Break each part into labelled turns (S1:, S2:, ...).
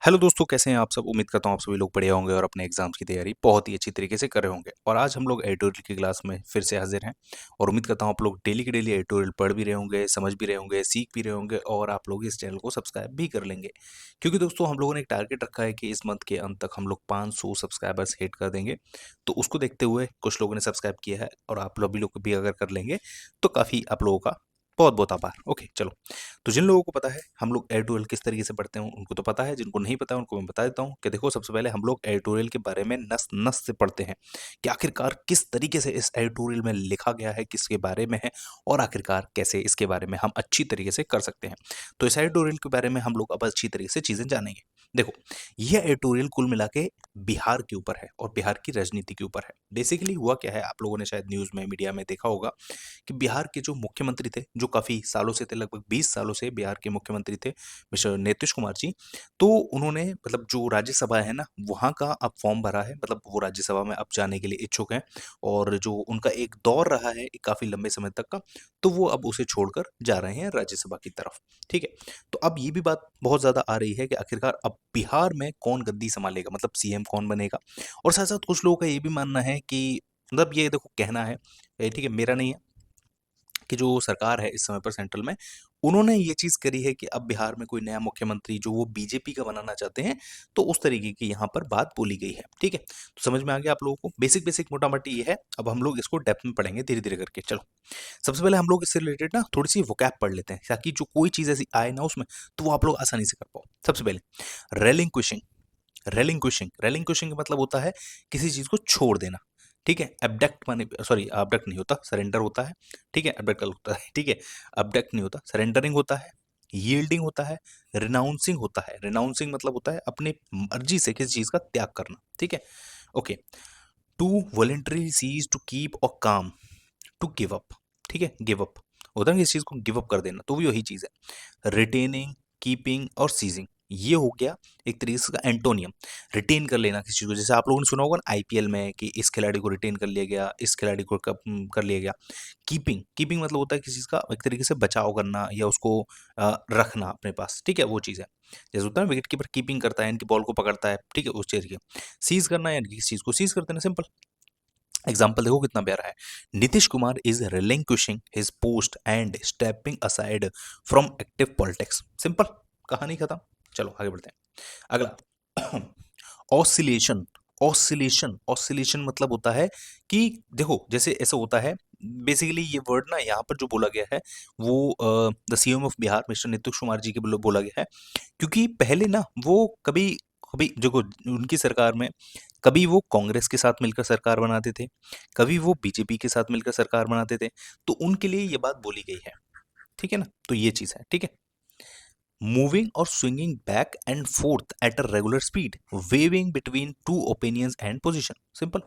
S1: Hello दोस्तों, कैसे हैं आप सब। उम्मीद करता हूँ आप सभी लोग बढ़िया होंगे और अपने एग्जाम्स की तैयारी बहुत ही अच्छी तरीके से कर रहे होंगे। और आज हम लोग एडिटोरियल की क्लास में फिर से हाजिर हैं और उम्मीद करता हूँ आप लोग डेली के डेली एडिटोरियल पढ़ भी रहे होंगे, समझ भी रहे होंगे, सीख भी रहे होंगे और आप लोग इस चैनल को सब्सक्राइब भी कर लेंगे। क्योंकि दोस्तों हम लोगों ने एक टारगेट रखा है कि इस मंथ के अंत तक हम लोग 500 सब्सक्राइबर्स हिट कर देंगे। तो उसको देखते हुए कुछ लोगों ने सब्सक्राइब किया है और आप लोग भी अगर कर लेंगे तो काफ़ी आप लोगों का बहुत बहुत आभार। ओके चलो, तो जिन लोगों को पता है हम लोग एडिटोरियल किस तरीके से पढ़ते हैं उनको तो पता है, जिनको नहीं पता है उनको मैं बता देता हूँ कि देखो, सबसे पहले हम लोग एडिटोरियल के बारे में नस नस से पढ़ते हैं कि आखिरकार किस तरीके से इस एडिटोरियल में लिखा गया है, किसके बारे में है और आखिरकार कैसे इसके बारे में हम अच्छी तरीके से कर सकते हैं। तो इस एडिटोरियल के बारे में हम लोग अब अच्छी तरीके से चीजें जानेंगे। देखो, यह एडिटोरियल कुल मिला के बिहार के ऊपर है और बिहार की राजनीति के ऊपर है। बेसिकली हुआ क्या है, आप लोगों ने शायद न्यूज में, मीडिया में देखा होगा कि बिहार के जो मुख्यमंत्री थे, जो काफ़ी सालों से थे, लगभग 20 सालों से बिहार के मुख्यमंत्री थे मिस्टर नीतीश कुमार जी। तो उन्होंने मतलब जो राज्यसभा है ना, वहाँ का अब फॉर्म भरा है, मतलब वो राज्यसभा में अब जाने के लिए इच्छुक हैं। और जो उनका एक दौर रहा है काफ़ी लंबे समय तक का, तो वो अब उसे छोड़कर जा रहे हैं राज्यसभा की तरफ। ठीक है, तो अब ये भी बात बहुत ज़्यादा आ रही है कि आखिरकार अब बिहार में कौन गद्दी संभालेगा, मतलब सीएम कौन बनेगा। और साथ साथ कुछ लोगों का ये भी मानना है कि मतलब ये देखो कहना है, ठीक है, मेरा नहीं है, कि जो सरकार है इस समय पर सेंट्रल में, उन्होंने ये चीज़ करी है कि अब बिहार में कोई नया मुख्यमंत्री जो वो बीजेपी का बनाना चाहते हैं, तो उस तरीके की यहाँ पर बात बोली गई है। ठीक है, तो समझ में आ गया आप लोगों को। बेसिक बेसिक मोटा मोटी ये है। अब हम लोग इसको डेप्थ में पढ़ेंगे धीरे धीरे करके। चलो, सबसे पहले हम लोग इससे रिलेटेड ना थोड़ी सी वोकैब पढ़ लेते हैं, ताकि जो कोई चीज़ ऐसी आए ना उसमें, तो वो आप लोग आसानी से कर पाओ। सबसे पहले रेलिंक्विशिंग। रेलिंक्विशिंग का मतलब होता है किसी चीज को छोड़ देना। ठीक है, अबडक्ट माने, सॉरी अबडक्ट नहीं होता, सरेंडर होता है। ठीक है, अबडक्ट होता है। ठीक है, अबडक्ट नहीं होता, सरेंडरिंग होता है, यील्डिंग होता है, रिनाउंसिंग होता है। रिनाउंसिंग मतलब होता है अपनी मर्जी से किसी चीज का त्याग करना। ठीक है, okay. To voluntary cease to keep or claim, to give up. ठीक है, गिव अप होता है किसी चीज को गिव अप कर देना, तो भी वही चीज है। रिटेनिंग, कीपिंग और सीजिंग, ये हो गया एक तरीके से का एंटोनियम। रिटेन कर लेना किसी चीज को, जैसे आप लोगों ने सुना होगा ना आईपीएल में कि इस खिलाड़ी को रिटेन कर लिया गया, इस खिलाड़ी को कर लिया गया। कीपिंग, कीपिंग मतलब होता है किसी चीज का एक तरीके से बचाव करना या उसको रखना अपने पास। ठीक है, वो चीज है। जैसे होता है विकेट कीपर कीपिंग करता है, इनकी बॉल को पकड़ता है। ठीक है, उस चीज की। सीज करना यानी किसी चीज को सीज कर देना, सिंपल। एग्जाम्पल देखो कितना प्यारा है। Nitish Kumar is relinquishing his post and stepping aside from active politics. Simple, कहानी खत्म। चलो आगे बढ़ते हैं। अगला, ऑसिलेशन। ऑसिलेशन मतलब होता है कि देखो, जैसे ऐसा होता है, बेसिकली ये वर्ड ना यहाँ पर जो बोला गया है वो the CM of Bihar mister Nitish Kumar ji के बोला गया है। क्योंकि पहले ना वो कभी कभी जो उनकी सरकार में, कभी वो कांग्रेस के साथ मिलकर सरकार बनाते थे, कभी वो बीजेपी के साथ मिलकर सरकार बनाते थे। तो उनके लिए ये बात बोली गई है। ठीक है ना, तो ये चीज है। ठीक है, moving or swinging back and forth at a regular speed, waving between two opinions and position. Simple,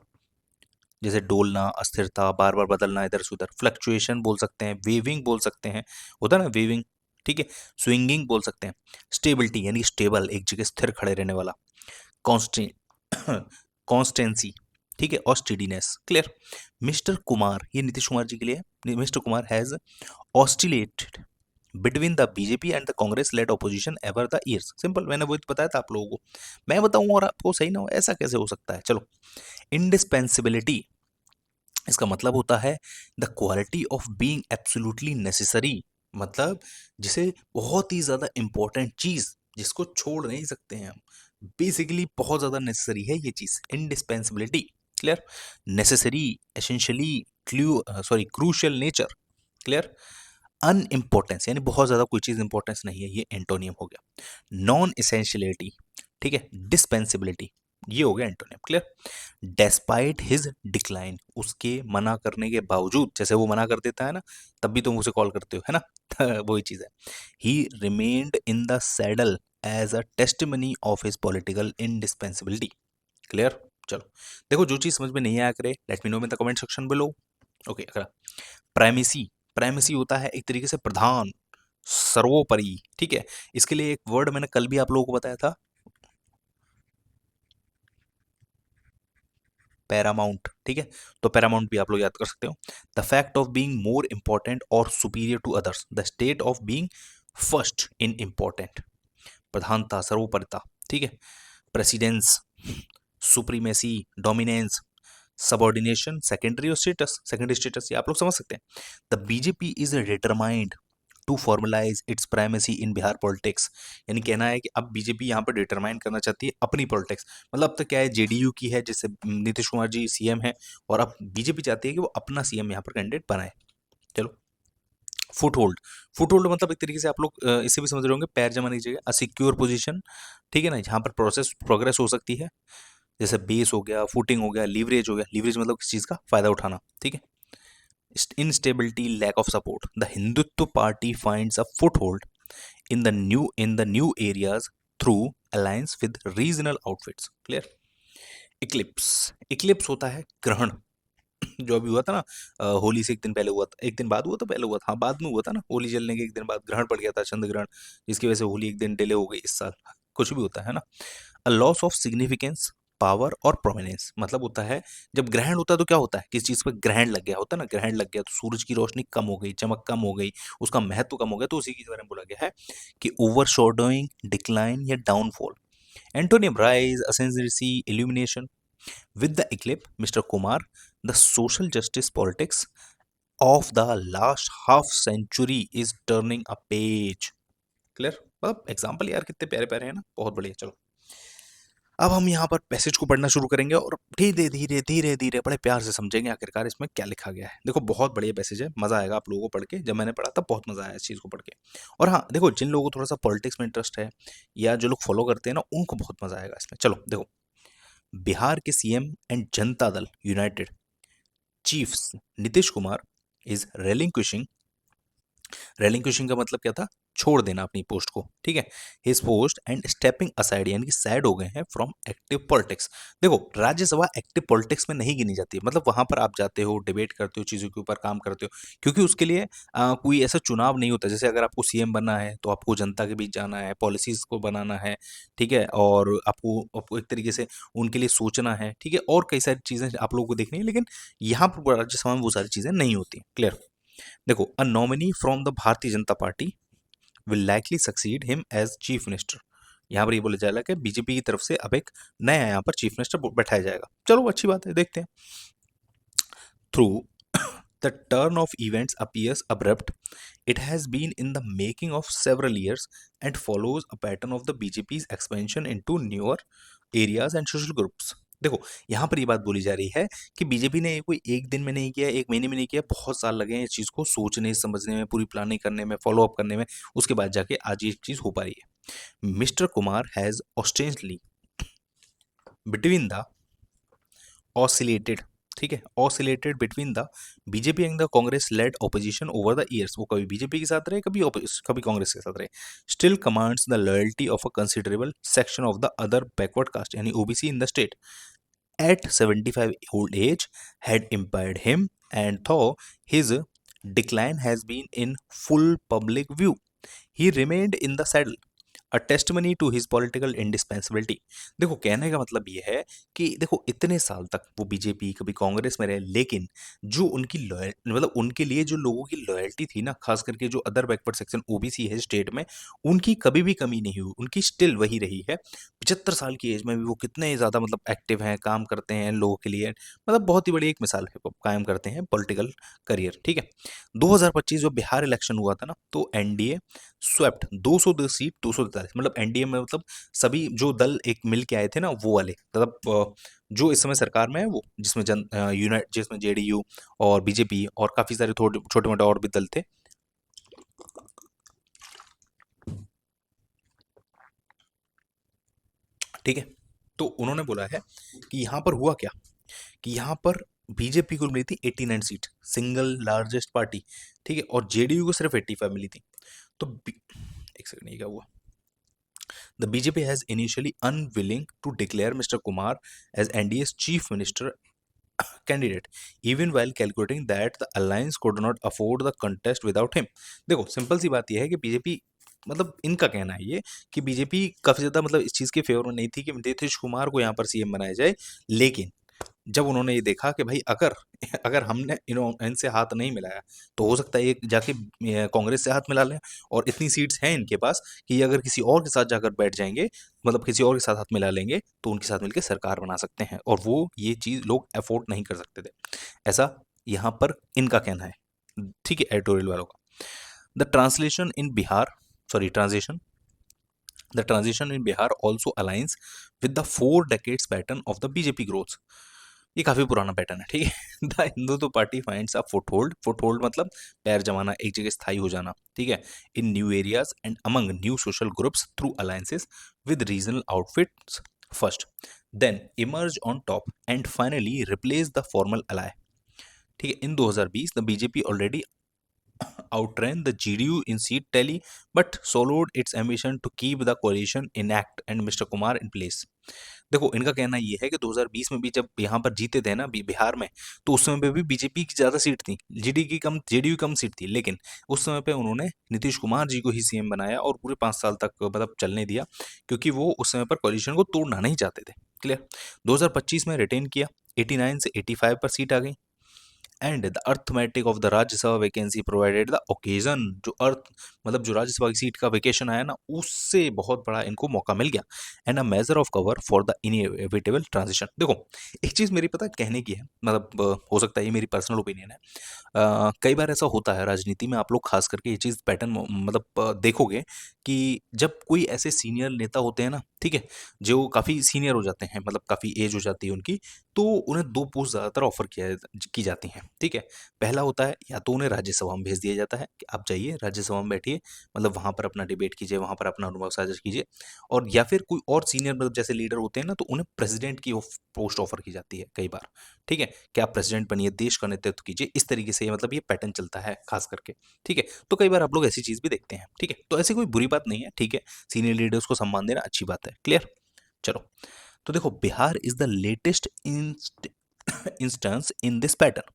S1: जैसे डोलना, अस्थिरता, बार बार बदलना इधर से उधर, फ्लक्चुएशन बोल सकते हैं, वेविंग बोल सकते हैं, होता है ना वेविंग। ठीक है, स्विंगिंग बोल सकते हैं। स्टेबिलिटी यानी स्टेबल, एक जगह स्थिर खड़े रहने वाला। Constant, constituency. ठीक है, और स्टेडीनेस। क्लियर। मिस्टर कुमार, ये नीतीश कुमार जी के लिए, mister Kumar has oscillated between the BJP and the Congress led opposition ever the years. Simple, मैंने वो बताया था आप लोगों को। मैं बताऊं और आपको सही ना हो, ऐसा कैसे हो सकता है। चलो, इंडिस्पेंसिबिलिटी, इसका मतलब होता है the quality of being absolutely necessary, मतलब जिसे बहुत ही ज्यादा इंपॉर्टेंट चीज, जिसको छोड़ नहीं सकते हैं हम, बेसिकली बहुत ज्यादा नेसेसरी है ये चीज, indispensability. Clear. Necessary, essentially, crucial nature. Clear. Unimportance यानी बहुत ज्यादा कोई चीज इंपॉर्टेंस नहीं है, ये एंटोनियम हो गया। नॉन एसेंशियलिटी, ठीक है, डिस्पेंसिबिलिटी, ये हो गया antonym. Clear. Despite his decline, उसके मना करने के बावजूद, जैसे वो मना कर देता है ना, तब भी तुम उसे कॉल करते हो, है ना। वही चीज है। He remained in the saddle as a testimony of his political indispensability. Clear. चलो, देखो जो चीज समझ में नहीं आया करे, let me know in the comment section below. Okay, अगला, प्राइमेसी। प्राइमेसी होता है एक तरीके से प्रधान, सर्वोपरि। ठीक है, इसके लिए एक वर्ड मैंने कल भी आप लोगों को बताया था, पैरामाउंट। ठीक है, तो पैरामाउंट भी आप लोग याद कर सकते हो। The fact of being more important और superior to others, the state of being first in important, प्रधानता, सर्वोपरिता। ठीक है, precedence, supremacy, dominance, subordination, secondary और स्टेटस, सेकेंडरी स्टेटस, ये आप लोग समझ सकते हैं। The BJP is determined to formalise its primacy in Bihar politics, यानी कहना है कि अब बीजेपी यहाँ पर डिटरमाइन करना चाहती है अपनी पॉलिटिक्स। मतलब अब तक क्या है, जेडीयू की है, जैसे नीतीश कुमार जी सीएम है, और अब बीजेपी चाहती है कि वो अपना सीएम यहाँ पर कैंडिडेट बनाए। चलो, फुट होल्ड, फुट होल्ड मतलब एक तरीके से आप लोग इससे भी समझ रहे होंगे, पैर जमाने की जगह, अ सिक्योर पोजीशन, ठीक है ना, जहाँ पर प्रोग्रेस हो सकती है, जैसे बेस हो गया, फुटिंग हो गया, लीवरेज हो गया, लीवरेज मतलब किसी चीज़ का फायदा उठाना, ठीक है। Instability, lack of support, the Hindutva party finds a foothold in the new areas through alliance with regional outfits. Clear? Eclipse होता है ग्रहण। जो अभी हुआ था ना, होली से एक दिन पहले हुआ था, एक दिन बाद हुआ था, पहले हुआ था, हाँ बाद में हुआ था ना, होली जलने के एक दिन बाद ग्रहण पड़ गया था, चंद्र ग्रहण, जिसकी वजह से होली एक दिन डिले हो गई इस साल। कुछ भी होता है ना। A loss of significance, power और प्रोमिनेंस, मतलब होता है जब ग्रहण होता है तो क्या होता है, किसी चीज पर ग्रहण लग गया होता है ना, ग्रहण लग गया तो सूरज की रोशनी कम हो गई, चमक कम हो गई, उसका महत्व कम हो गया, तो उसी के बारे में बोला गया है कि ओवरशैडोइंग, डिक्लाइन या downfall. Antonym, rise, ascendancy, illumination. With the eclipse, Mr. Kumar, the social justice politics of the last half century is turning a page. Clear? मतलब एग्जाम्पल यार कितने प्यारे प्यारे हैं ना, बहुत बढ़िया। चलो, अब हम यहाँ पर पैसेज को पढ़ना शुरू करेंगे और धीरे धीरे धीरे धीरे बड़े प्यार से समझेंगे आखिरकार इसमें क्या लिखा गया है। देखो, बहुत बढ़िया पैसेज है, मजा आएगा आप लोगों को पढ़ के। जब मैंने पढ़ा था बहुत मजा आया इस चीज को पढ़ के। और हाँ देखो, जिन लोगों को थोड़ा सा पॉलिटिक्स में इंटरेस्ट है या जो लोग फॉलो करते हैं ना, उनको बहुत मजा आएगा इसमें। चलो देखो, बिहार के CM and Janata Dal United chiefs Nitish Kumar is relinquishing का मतलब क्या था, छोड़ देना अपनी पोस्ट को, ठीक है। His post and stepping aside, यानी कि साइड हो गए हैं फ्रॉम एक्टिव पॉलिटिक्स। देखो, राज्यसभा एक्टिव पॉलिटिक्स में नहीं गिनी जाती है, मतलब वहां पर आप जाते हो, डिबेट करते हो, चीजों के ऊपर काम करते हो, क्योंकि उसके लिए कोई ऐसा चुनाव नहीं होता। जैसे अगर आपको सीएम बनना है तो आपको जनता के बीच जाना है, पॉलिसीज को बनाना है, ठीक है, और आपको एक तरीके से उनके लिए सोचना है, ठीक है, और कई सारी चीजें आप लोगों को देखनी है, लेकिन यहाँ पर राज्यसभा में वो सारी चीजें नहीं होती। क्लियर? देखो, a nominee from the Bharatiya Janata Party will likely succeed him as chief minister. यहाँ पर ये बोला जाएगा कि बीजेपी की तरफ से अब एक नया यहाँ पर चीफ मिनिस्टर बैठाया जाएगा। चलो, अच्छी बात है, देखते हैं। Through the turn of events appears abrupt, it has been in the making of several years and follows a pattern of the BJP's expansion into newer areas and social groups. देखो, यहाँ पर ये बात बोली जा रही है कि बीजेपी ने ये कोई एक दिन में नहीं किया, एक महीने में नहीं किया, बहुत साल लगे हैं इस चीज़ को सोचने समझने में, पूरी प्लानिंग करने में, फॉलो अप करने में, उसके बाद जाके आज ये चीज़ हो पा रही है। Mister Kumar has ostensibly between the oscillated, ठीक है, oscillated between the BJP and the Congress led opposition over the years. वो कभी बीजेपी के साथ रहे, कभी कांग्रेस के साथ रहे। Still commands the loyalty of a considerable section of the other backward caste, यानी OBC in the state. At 75 old age had impaired him, and though his decline has been in full public view, he remained in the saddle, a testimony to his political indispensability. देखो, कहने का मतलब ये है कि देखो, इतने साल तक वो बीजेपी कभी कांग्रेस में रहे, लेकिन जो उनकी लॉयल मतलब उनके लिए जो लोगों की लॉयल्टी थी ना, खास करके जो अदर बैकवर्ड सेक्शन ओबीसी है स्टेट में, उनकी कभी भी कमी नहीं हुई, उनकी स्टिल वही रही है। 75 साल की एज में भी वो कितने ज़्यादा मतलब एक्टिव हैं, काम करते हैं लोगों के लिए, मतलब बहुत ही बड़ी एक मिसाल है, वो कायम करते हैं पॉलिटिकल करियर, ठीक है। 2025 जो बिहार इलेक्शन हुआ था ना, तो एनडीए स्वेप्ट 202 सीट, 243, मतलब एनडीए में मतलब सभी जो दल एक मिल के आए थे ना, वो वाले, मतलब जो इस समय सरकार में है, वो जिसमें यूनाइट, जिसमें जेडीयू और बीजेपी और काफी सारे थोड़े छोटे मोटे और भी दल थे, ठीक है। तो उन्होंने बोला है कि यहाँ पर हुआ क्या, कि यहाँ पर बीजेपी को मिली थी 89 सीट, सिंगल लार्जेस्ट पार्टी, ठीक है, और जेडीयू को सिर्फ 85 मिली थी। तो एक सेकंड, ये क्या हुआ। The BJP has initially unwilling to declare Mr. Kumar as NDA's chief minister candidate, even while calculating that the alliance could not afford the contest without him. देखो, सिंपल सी बात यह है कि बीजेपी, मतलब इनका कहना है ये कि बीजेपी काफी ज्यादा मतलब इस चीज के फेवर में नहीं थी कि नीतीश कुमार को यहाँ पर सीएम बनाया जाए, लेकिन जब उन्होंने ये देखा कि भाई अगर अगर हमने इनसे हाथ नहीं मिलाया तो हो सकता है ये जाके कांग्रेस से हाथ मिला लें, और इतनी सीट्स हैं इनके पास कि ये अगर किसी और के साथ जाकर बैठ जाएंगे, मतलब किसी और के साथ हाथ मिला लेंगे, तो उनके साथ मिलकर सरकार बना सकते हैं, और वो ये चीज़ लोग अफोर्ड नहीं कर सकते थे। ऐसा यहाँ पर इनका कहना है, ठीक है, एडिटोरियल वालों का। The translation in Bihar, sorry transition, the transition in Bihar also aligns with the 4 decades pattern of the BJP growth. ये काफ़ी पुराना पैटर्न है, ठीक है। The Hindutva party finds a foothold, foothold मतलब पैर जमाना, एक जगह स्थायी हो जाना, ठीक है, in new areas and among new social groups through alliances with regional outfits first, then emerge on top and finally replace the formal ally. ठीक है, in 2020 the BJP already outran the GDU in seat tally, but swallowed its ambition to keep the coalition intact and Mr. Kumar in place. देखो इनका कहना ये है कि 2020 में भी जब यहाँ पर जीते थे ना बिहार में, तो उस समय पे भी बीजेपी की ज़्यादा सीट थी, जेडीयू कम सीट थी, लेकिन उस समय पे उन्होंने नीतीश कुमार जी को ही सीएम बनाया और पूरे 5 साल तक मतलब चलने दिया, क्योंकि वो उस समय पर कोalition को तोड़ना नहीं चाहते थे। क्लियर। 2025 में रिटेन किया, 89 से 85 पर सीट आ गई, and the arithmetic of the Rajya Sabha vacancy provided the occasion, जो अर्थ मतलब जो राज्यसभा की सीट का वैकेशन आया ना, उससे बहुत बड़ा इनको मौका मिल गया, and a measure of cover for the inevitable transition. देखो एक चीज़ मेरी पता है कहने की है, मतलब हो सकता है ये मेरी पर्सनल ओपिनियन है। कई बार ऐसा होता है राजनीति में, आप लोग खास करके ये चीज़ पैटर्न मतलब देखोगे कि जब कोई ऐसे सीनियर नेता होते हैं ना, ठीक है, जो काफ़ी सीनियर हो जाते हैं, मतलब काफ़ी एज हो जाती है उनकी, तो उन्हें 2 पोस्ट ज़्यादातर ऑफ़र की जाती हैं, ठीक है। पहला होता है या तो उन्हें राज्यसभा में भेज दिया जाता है कि आप जाइए राज्यसभा में बैठिए, मतलब वहाँ पर अपना डिबेट कीजिए, वहाँ पर अपना अनुभव साझा कीजिए, और या फिर कोई और सीनियर मतलब जैसे लीडर होते हैं ना, तो उन्हें प्रेसिडेंट की पोस्ट ऑफ़र की जाती है कई बार, ठीक है, कि आप प्रेसिडेंट बनिए, देश का नेतृत्व कीजिए, इस तरीके से मतलब ये पैटर्न चलता है खास करके, ठीक है। तो कई बार आप लोग ऐसी चीज़ भी देखते हैं, ठीक है, तो ऐसी कोई बुरी बात नहीं है, ठीक है, सीनियर लीडर्स को सम्मान देना अच्छी बात है। क्लियर। चलो, तो देखो Bihar is the latest instance in this pattern,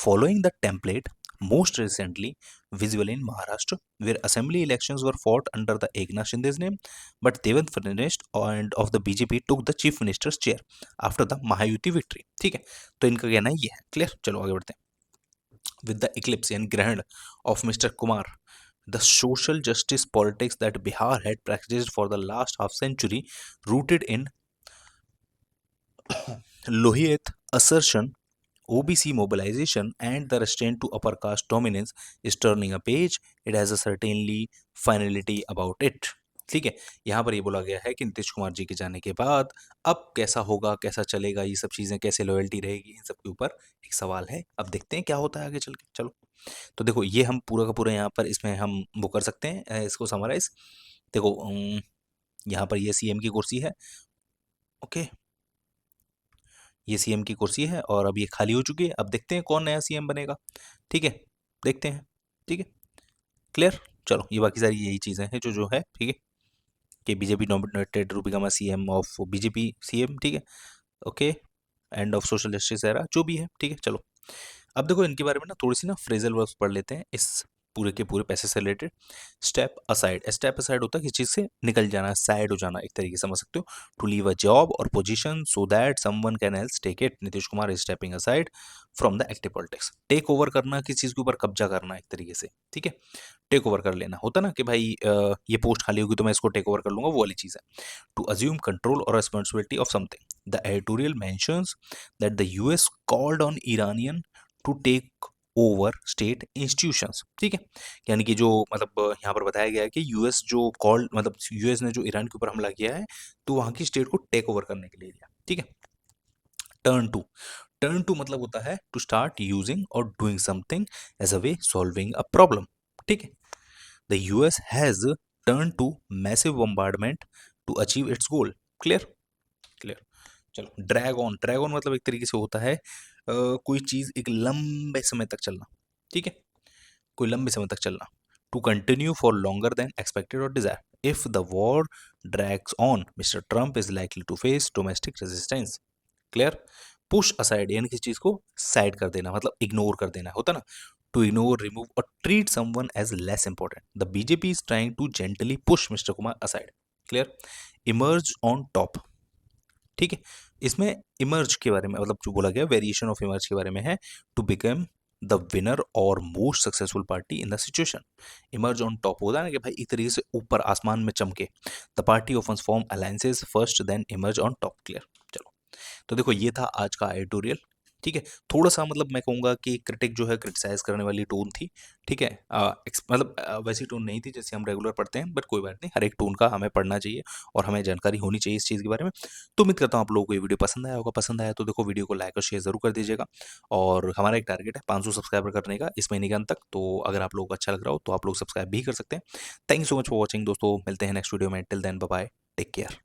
S1: following the template most recently visible in Maharashtra, where assembly elections were fought under the Eknath Shinde's name, but Devendra Fadnavis and of the BJP took the chief minister's chair after the Mahayuti victory। ठीक है, तो इनका कहना ये है। Clear. चलो आगे बढ़ते हैं। With the eclipse and ग्रहण of Mr. Kumar, the social justice politics that Bihar had practiced for the last half century, rooted in Lohit assertion, OBC mobilization, and the restraint to upper caste dominance is turning a page. It has a certainly finality about it। ठीक है, यहाँ पर ये बोला गया है कि नीतीश कुमार जी के जाने के बाद अब कैसा होगा, कैसा चलेगा, ये सब चीज़ें कैसे लॉयल्टी रहेगी, इन सब के ऊपर एक सवाल है। अब देखते हैं क्या होता है आगे चल के। चलो, तो देखो ये हम पूरा का पूरा यहाँ पर इसमें हम वो कर सकते हैं, इसको समराइज। देखो यहाँ पर ये सीएम की कुर्सी है, ओके, ये सीएम की कुर्सी है और अब ये खाली हो चुकी है। अब देखते हैं कौन नया सीएम बनेगा, ठीक है, देखते हैं, ठीक है। क्लियर। चलो, ये बाकी सारी यही चीज़ें हैं जो है, ठीक है, कि BJP nominated to become a CM of BJP CM, ठीक है, okay, end of social justice era, जो भी है, ठीक है। चलो, अब देखो इनके बारे में ना थोड़ी सी ना फ्रेजल वर्ड्स पढ़ लेते हैं इस पूरे के पूरे पैसे से रिलेटेड। स्टेप असाइड होता है किसी चीज़ से निकल जाना, साइड हो जाना, एक तरीके से समझ सकते हो। To leave a job or position so that someone can else take it, Nitish Kumar is stepping aside from the active politics. Take over करना, किसी चीज़ के ऊपर कब्जा करना, एक तरीके से, ठीक है, टेक ओवर कर लेना होता ना कि भाई ये पोस्ट खाली होगी तो मैं इसको टेक ओवर कर लूंगा, वो वाली चीज़ है। To assume control or responsibility of something. The editorial mentions that the US called on Iranian to take over state institutions, ठीक है, यानी कि जो मतलब यहाँ पर बताया गया है कि यूएस जो कॉल मतलब यूएस ने जो ईरान के ऊपर हमला किया है, तो वहाँ की स्टेट को टेक ओवर करने के लिए दिया, ठीक है। टर्न टू, टर्न टू मतलब होता है to start using or doing something as a way solving a problem, ठीक है। The US has turn to massive bombardment to achieve its goal. Clear. Clear. चलो, ड्रैग ऑन मतलब एक तरीके से होता है कोई चीज़ एक लंबे समय तक चलना, ठीक है, कोई लंबे समय तक चलना। To continue for longer than expected और desire. If the war drags on mister Trump is likely to face domestic resistance. Clear. Push aside यानी किसी चीज को साइड कर देना, मतलब इग्नोर कर देना होता ना, to ignore, remove or treat someone as less important. The BJP is trying to gently push Mr Kumar aside. Clear. Emerge on top, ठीक है, इसमें इमर्ज के बारे में, मतलब जो बोला गया वेरिएशन ऑफ इमर्ज के बारे में है, टू बिकम द विनर और most successful party in the situation. Emerge on top होता है ना कि भाई एक तरीके से ऊपर आसमान में चमके। The party of form alliances first then emerge on top. Clear. चलो, तो देखो ये था आज का एडिटोरियल। ठीक है, थोड़ा सा मतलब मैं कहूँगा कि क्रिटिक जो है क्रिटिसाइज करने वाली टोन थी। ठीक है, मतलब वैसी टोन नहीं थी जैसे हम रेगुलर पढ़ते हैं, बट कोई बात नहीं, हर एक टोन का हमें पढ़ना चाहिए और हमें जानकारी होनी चाहिए इस चीज़ के बारे में। तो उम्मीद करता हूँ आप लोगों को ये वीडियो पसंद आया होगा। पसंद आया तो देखो वीडियो को लाइक और शेयर जरूर कर दीजिएगा। और हमारा एक टारगेट है 500 सब्सक्राइबर करने का इस महीने के अंत तक, तो अगर आप लोगों को अच्छा लग रहा हो तो आप लोग सब्सक्राइब भी कर सकते हैं। Thank you so much for watching दोस्तों, मिलते हैं नेक्स्ट वीडियो में। Till then bye bye, take care.